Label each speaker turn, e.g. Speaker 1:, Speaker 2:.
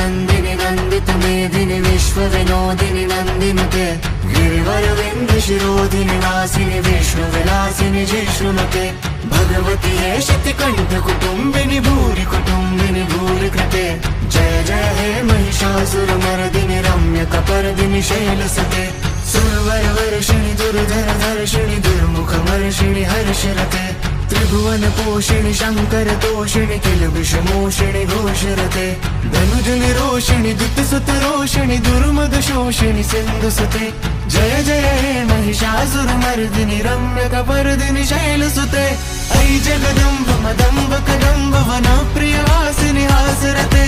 Speaker 1: नंदिनी नंदित मेदिनी विश्व विनोदिनी नंदिनुते गिरिवर विंध्य शिरोधिनी वासिनी विष्णु विलासिनी जिष्णुनुते भगवती हेशिति कंठ कुटुंबिनी भूरि कुटुंबिनी भूरि कृते जय जय हे महिषासुर मर्दिनी रम्य कपर्दिनी शैलसुते सुरवर वर्षिणि दुर्धर धर्षिणि दुर्मुख मर्षिणि हर्षरते त्रिभुवन पोषिणि शंकर तोषिणि किल विषमोषिणि घोषरते धनुजनि रोषिणि दुत्तसुत रोषिणि दुर्मद शोषिणि सिन्धुसुते जय जय हे महिषासुर मर्दिनि रम्य कपर्दिनि शैलसुते ऐ जगदम्ब मदम्ब कदम्ब वन प्रिय वासिनि हासरते